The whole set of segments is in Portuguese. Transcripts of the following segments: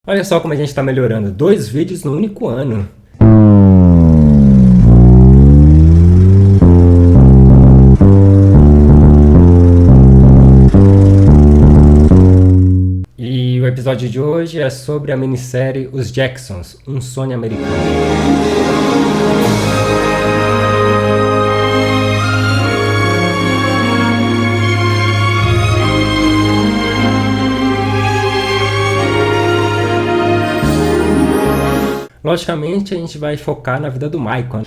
Olha só como a gente está melhorando. 2 vídeos no único ano. E o episódio de hoje é sobre a minissérie Os Jacksons, um sonho americano. Logicamente, a gente vai focar na vida do Michael.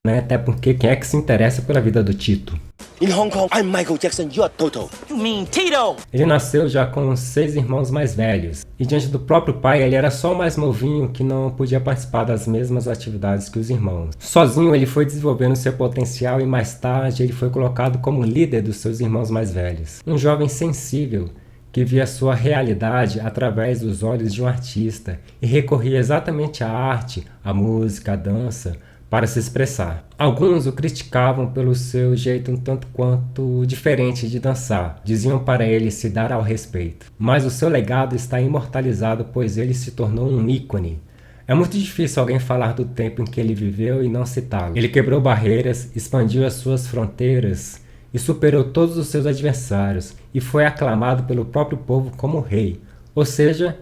Até porque quem é que se interessa pela vida do Tito? In Hong Kong, I'm Michael Jackson, you're Toto. You mean Tito? Ele nasceu já com 6 irmãos mais velhos. E diante do próprio pai, ele era só o mais novinho que não podia participar das mesmas atividades que os irmãos. Sozinho ele foi desenvolvendo seu potencial e mais tarde ele foi colocado como líder dos seus irmãos mais velhos. Um jovem sensível que via sua realidade através dos olhos de um artista e recorria exatamente à arte, à música, à dança, para se expressar. Alguns o criticavam pelo seu jeito um tanto quanto diferente de dançar. Diziam para ele se dar ao respeito. Mas o seu legado está imortalizado, pois ele se tornou um ícone. É muito difícil alguém falar do tempo em que ele viveu e não citá-lo. Ele quebrou barreiras, expandiu as suas fronteiras e superou todos os seus adversários e foi aclamado pelo próprio povo como rei. Ou seja,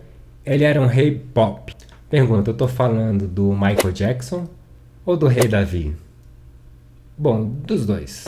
ele era um rei pop. Pergunta, eu estou falando do Michael Jackson ou do rei Davi? Bom, dos dois.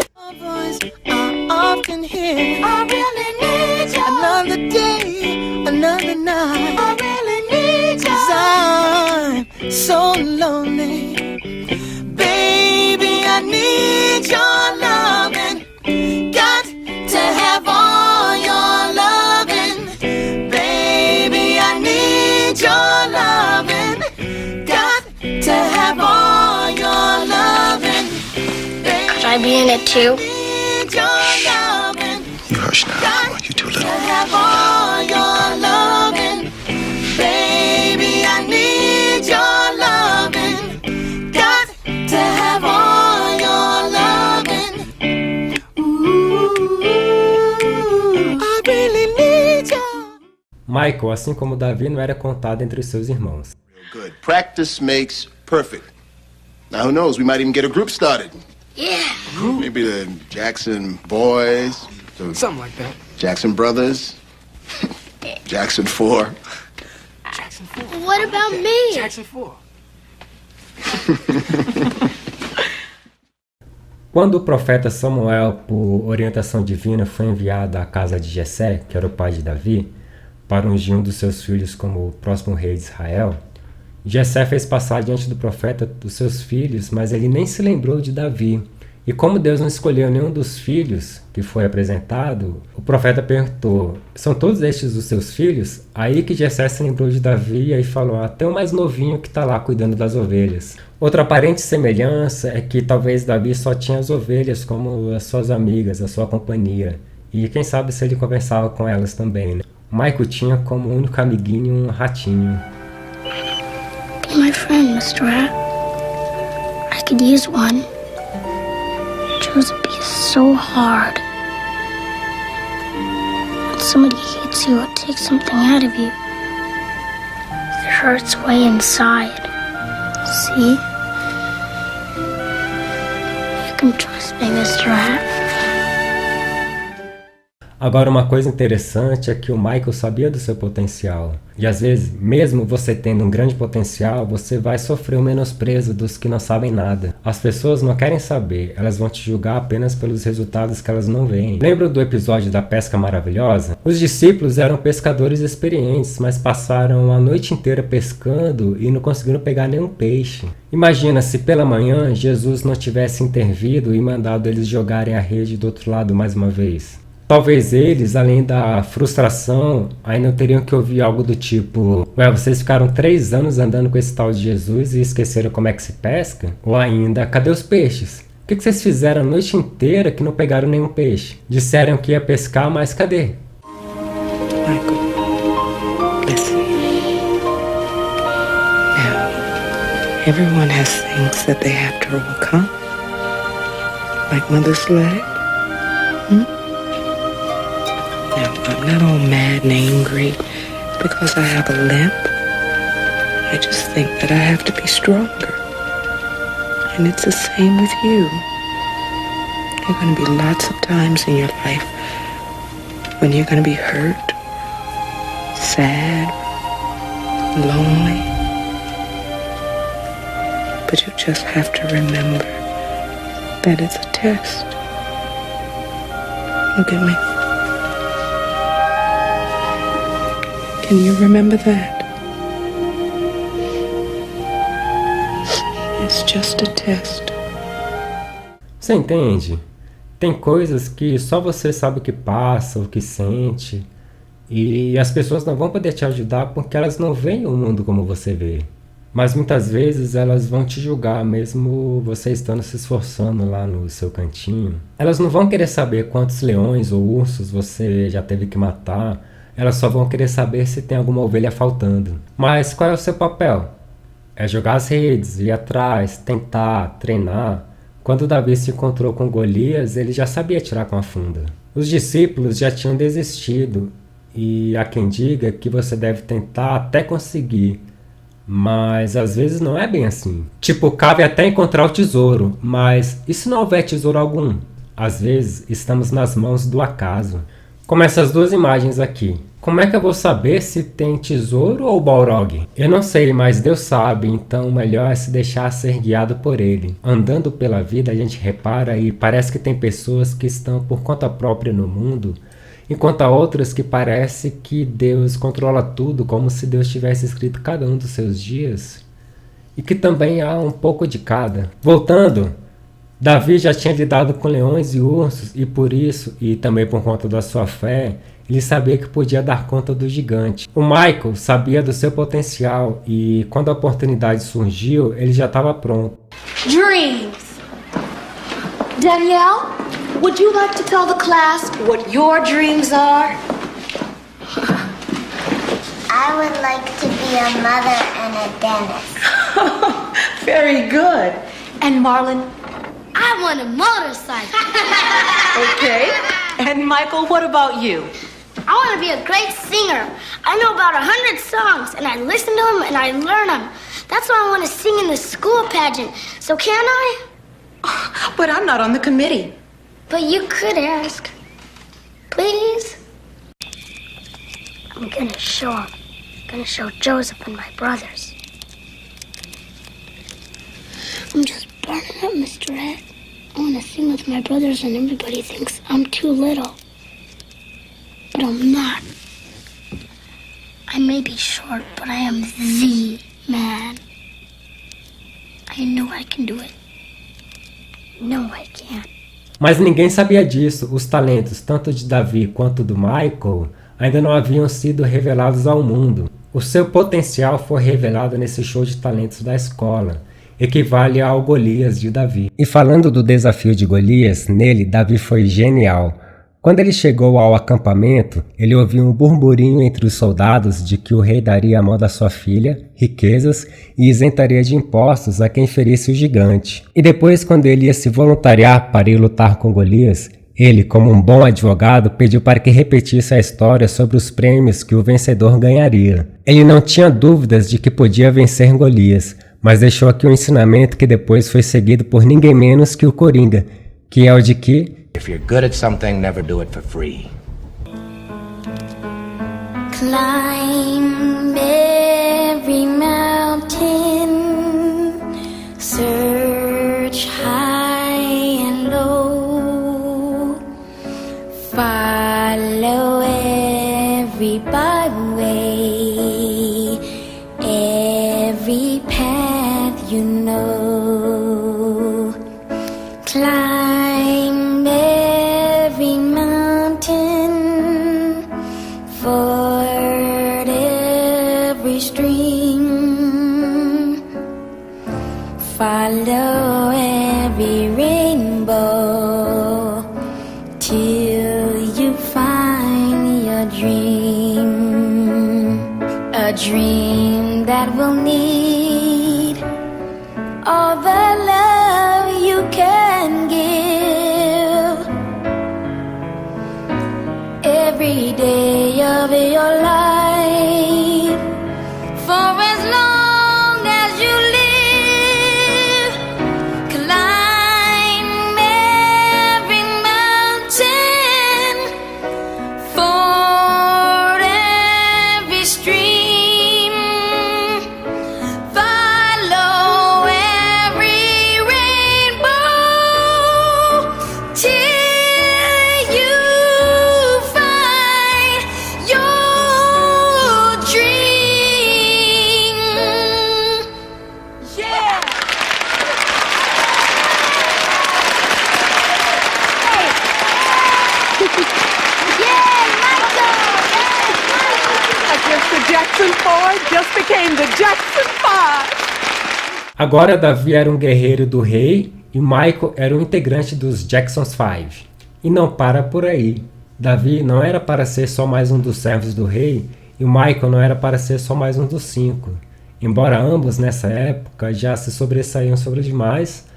I be in it too? You hush now, come on, you too little. Baby, I need your loving. Got to have all your loving. Ooh, I really need you. Michael, assim como Davi, não era contado entre os seus irmãos. Good. Practice makes perfect. Now, who knows? We might even get a group started. Yeah. Maybe the Jackson Boys. Something like that. Jackson Brothers. Jackson 4. Jackson 4. What about me? Jackson 4. Quando o profeta Samuel, por orientação divina, foi enviado à casa de Jessé, que era o pai de Davi, para ungir um dos seus filhos como o próximo rei de Israel, Jessé fez passar diante do profeta dos seus filhos, mas ele nem se lembrou de Davi. E como Deus não escolheu nenhum dos filhos que foi apresentado, o profeta perguntou, são todos estes os seus filhos? Aí que Jessé se lembrou de Davi e falou, até o mais novinho que está lá cuidando das ovelhas. Outra aparente semelhança é que talvez Davi só tinha as ovelhas como as suas amigas, a sua companhia. E quem sabe se ele conversava com elas também, né? Michael tinha como único amiguinho um ratinho. Be my friend, Mr. Rat. I could use one. Joseph is so hard. When somebody hates you, it takes something out of you. It hurts way inside. See? You can trust me, Mr. Rat. Agora, uma coisa interessante é que o Michael sabia do seu potencial. E às vezes, mesmo você tendo um grande potencial, você vai sofrer o menosprezo dos que não sabem nada. As pessoas não querem saber, elas vão te julgar apenas pelos resultados que elas não veem. Lembra do episódio da pesca maravilhosa? Os discípulos eram pescadores experientes, mas passaram a noite inteira pescando e não conseguiram pegar nenhum peixe. Imagina se pela manhã Jesus não tivesse intervido e mandado eles jogarem a rede do outro lado mais uma vez. Talvez eles, além da frustração, ainda teriam que ouvir algo do tipo, ué, vocês ficaram 3 anos andando com esse tal de Jesus e esqueceram como é que se pesca? Ou ainda, cadê os peixes? O que vocês fizeram a noite inteira que não pegaram nenhum peixe? Disseram que ia pescar, mas cadê? Michael, listen. Now, everyone has things that they have to overcome. Like Mother's leg? Now, I'm not all mad and angry because I have a limp. I just think that I have to be stronger. And it's the same with you. There are going to be lots of times in your life when you're going to be hurt, sad, lonely. But you just have to remember that it's a test. Look at me. Can you remember that? It's just a test. Você entende? Tem coisas que só você sabe o que passa, o que sente, e as pessoas não vão poder te ajudar porque elas não veem o mundo como você vê. Mas muitas vezes elas vão te julgar mesmo você estando se esforçando lá no seu cantinho. Elas não vão querer saber quantos leões ou ursos você já teve que matar. Elas só vão querer saber se tem alguma ovelha faltando. Mas qual é o seu papel? É jogar as redes, ir atrás, tentar, treinar. Quando Davi se encontrou com Golias, ele já sabia atirar com a funda. Os discípulos já tinham desistido. E há quem diga que você deve tentar até conseguir. Mas às vezes não é bem assim. Tipo, cabe até encontrar o tesouro, mas e se não houver tesouro algum? Às vezes estamos nas mãos do acaso. Como essas duas imagens aqui. Como é que eu vou saber se tem tesouro ou Balrog? Eu não sei, mas Deus sabe, então o melhor é se deixar ser guiado por Ele. Andando pela vida a gente repara e parece que tem pessoas que estão por conta própria no mundo, enquanto há outras que parece que Deus controla tudo, como se Deus tivesse escrito cada um dos seus dias. E que também há um pouco de cada. Voltando, Davi já tinha lidado com leões e ursos, e por isso, e também por conta da sua fé, ele sabia que podia dar conta do gigante. O Michael sabia do seu potencial, e quando a oportunidade surgiu, ele já estava pronto. Dreams. Danielle, would you like to tell the class what your dreams are? I would like to be a mother and a dentist. Very good. And Marlon? I want a motorcycle. Okay. And Michael, what about you? I want to be a great singer. I know about 100 songs, and I listen to them and I learn them. That's why I want to sing in the school pageant. So can I? But I'm not on the committee. But you could ask. Please? I'm gonna show him. I'm gonna show Joseph and my brothers. I'm just burning up, Mr. Ed. I wanna sing with my brothers and everybody thinks I'm too little. But I'm not. I may be short, but I am the man. I know I can do it. No, I can't. Mas ninguém sabia disso. Os talentos, tanto de Davi quanto do Michael, ainda não haviam sido revelados ao mundo. O seu potencial foi revelado nesse show de talentos da escola. Equivale ao Golias de Davi. E falando do desafio de Golias, nele Davi foi genial. Quando ele chegou ao acampamento, ele ouviu um burburinho entre os soldados de que o rei daria a mão da sua filha, riquezas e isentaria de impostos a quem ferisse o gigante. E depois, quando ele ia se voluntariar para ir lutar com Golias, ele, como um bom advogado, pediu para que repetisse a história sobre os prêmios que o vencedor ganharia. Ele não tinha dúvidas de que podia vencer Golias, mas deixou aqui um ensinamento que depois foi seguido por ninguém menos que o Coringa, que é o de que If you're good at something, never do it for free. Climb every mountain, search high and low, follow every byway, every path you know. Climb every mountain, ford every stream, follow every rainbow till you find your dream. A dream that will need all the love you can give. Lord just became the Jackson 5. Agora Davi era um guerreiro do rei e Michael era um integrante dos Jackson 5. E não para por aí. Davi não era para ser só mais um dos servos do rei e o Michael não era para ser só mais um dos 5. Embora ambos nessa época já se sobressaíam sobre os demais,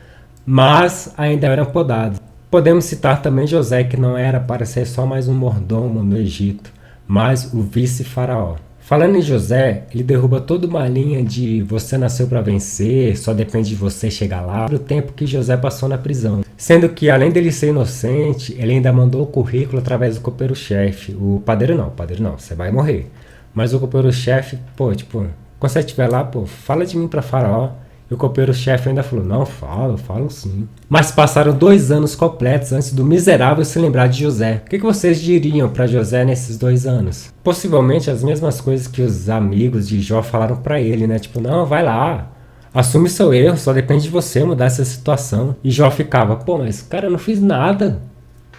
mas ainda eram podados. Podemos citar também José, que não era para ser só mais um mordomo no Egito, mas o vice-faraó. Falando em José, ele derruba toda uma linha de você nasceu para vencer, só depende de você chegar lá, pro tempo que José passou na prisão. Sendo que, além dele ser inocente, ele ainda mandou o currículo através do copeiro-chefe. O padeiro não, você vai morrer. Mas o copeiro-chefe, quando você estiver lá, fala de mim para Faraó. E o copeiro-chefe ainda falou, não, falo sim. Mas passaram 2 anos completos antes do miserável se lembrar de José. O que vocês diriam para José nesses 2 anos? Possivelmente as mesmas coisas que os amigos de Jó falaram para ele, né? Não, vai lá, assume seu erro, só depende de você mudar essa situação. E Jó ficava, mas cara, eu não fiz nada.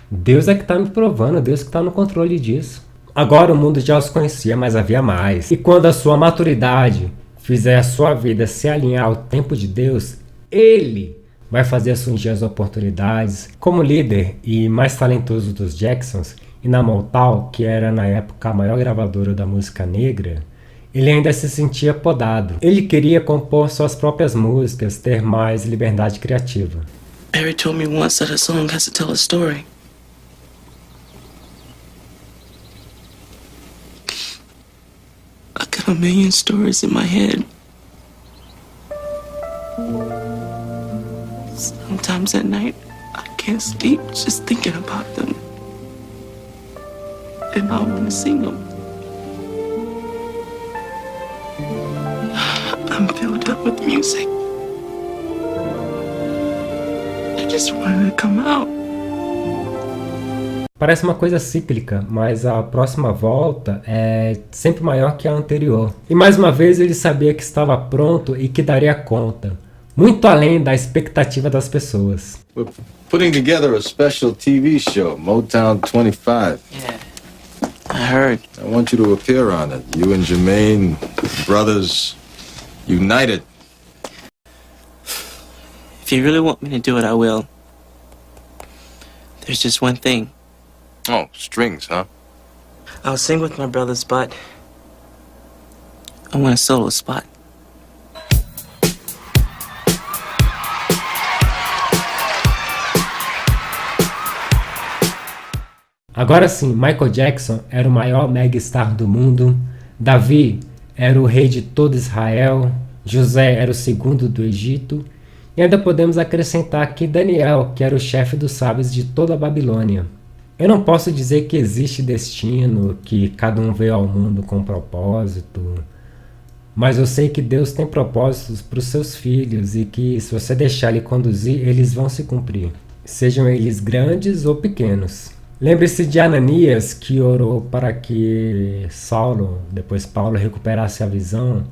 Deus é que tá me provando, Deus que tá no controle disso. Agora o mundo já os conhecia, mas havia mais. E quando a sua maturidade fizer a sua vida se alinhar ao tempo de Deus, Ele vai fazer surgir as oportunidades. Como líder e mais talentoso dos Jacksons, e na Motown, que era na época a maior gravadora da música negra, ele ainda se sentia podado. Ele queria compor suas próprias músicas, ter mais liberdade criativa. Barry told me once that a song has to tell a story. I got a million stories in my head. Sometimes at night, I can't sleep just thinking about them. And I want to sing them. I'm filled up with music. I just wanted to come out. Parece uma coisa cíclica, mas a próxima volta é sempre maior que a anterior. E mais uma vez ele sabia que estava pronto e que daria conta, muito além da expectativa das pessoas. We're putting together a special TV show, Motown 25. Yeah, I heard. I want you to appear on it. You and Jermaine, brothers, united. If you really want me to do it, I will. There's just one thing. Oh, strings, huh? I'll sing with my brothers, but I want a solo spot. Agora sim, Michael Jackson era o maior megastar do mundo, Davi era o rei de todo Israel, José era o segundo do Egito, e ainda podemos acrescentar aqui Daniel, que era o chefe dos sábios de toda a Babilônia. Eu não posso dizer que existe destino, que cada um veio ao mundo com um propósito, mas eu sei que Deus tem propósitos para os seus filhos e que se você deixar Ele conduzir, eles vão se cumprir, sejam eles grandes ou pequenos. Lembre-se de Ananias, que orou para que Saulo, depois Paulo, recuperasse a visão.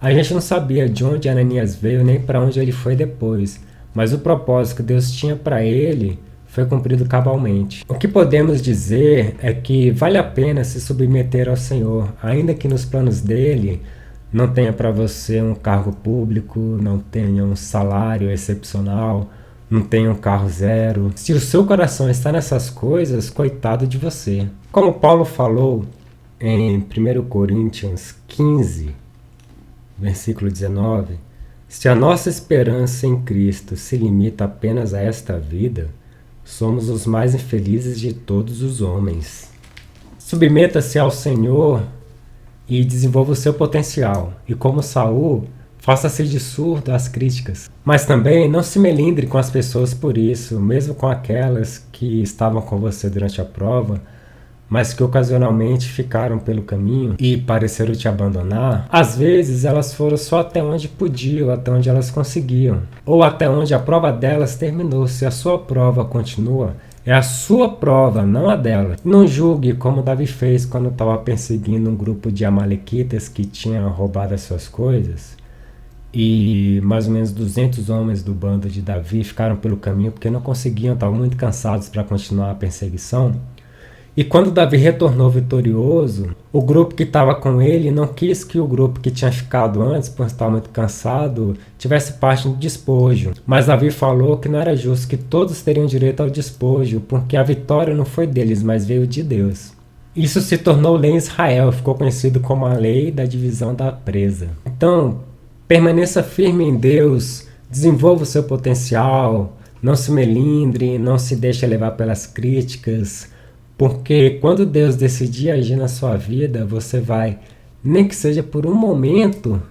A gente não sabia de onde Ananias veio nem para onde ele foi depois, mas o propósito que Deus tinha para ele foi cumprido cabalmente. O que podemos dizer é que vale a pena se submeter ao Senhor, ainda que nos planos dele não tenha para você um cargo público, não tenha um salário excepcional, não tenha um carro zero. Se o seu coração está nessas coisas, coitado de você. Como Paulo falou em 1 Coríntios 15, versículo 19, se a nossa esperança em Cristo se limita apenas a esta vida, somos os mais infelizes de todos os homens. Submeta-se ao Senhor e desenvolva o seu potencial. E como Saul, faça-se de surdo às críticas. Mas também não se melindre com as pessoas por isso, mesmo com aquelas que estavam com você durante a prova, mas que ocasionalmente ficaram pelo caminho e pareceram te abandonar. Às vezes elas foram só até onde podiam, até onde elas conseguiam, ou até onde a prova delas terminou. Se a sua prova continua, é a sua prova, não a dela. Não julgue como Davi fez quando estava perseguindo um grupo de amalequitas que tinha roubado as suas coisas. E mais ou menos 200 homens do bando de Davi ficaram pelo caminho porque não conseguiam, estavam muito cansados para continuar a perseguição. E quando Davi retornou vitorioso, o grupo que estava com ele não quis que o grupo que tinha ficado antes, por estar muito cansado, tivesse parte do despojo. Mas Davi falou que não era justo que todos teriam direito ao despojo, porque a vitória não foi deles, mas veio de Deus. Isso se tornou lei em Israel, ficou conhecido como a lei da divisão da presa. Então, permaneça firme em Deus, desenvolva o seu potencial, não se melindre, não se deixe levar pelas críticas, porque quando Deus decidir agir na sua vida, você vai, nem que seja por um momento,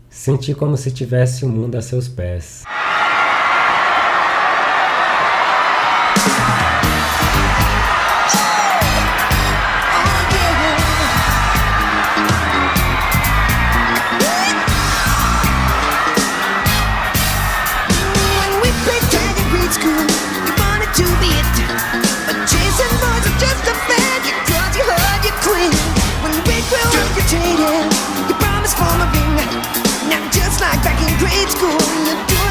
sentir como se tivesse o mundo a seus pés. You promised for a ring. Now just like back in grade school, you're doing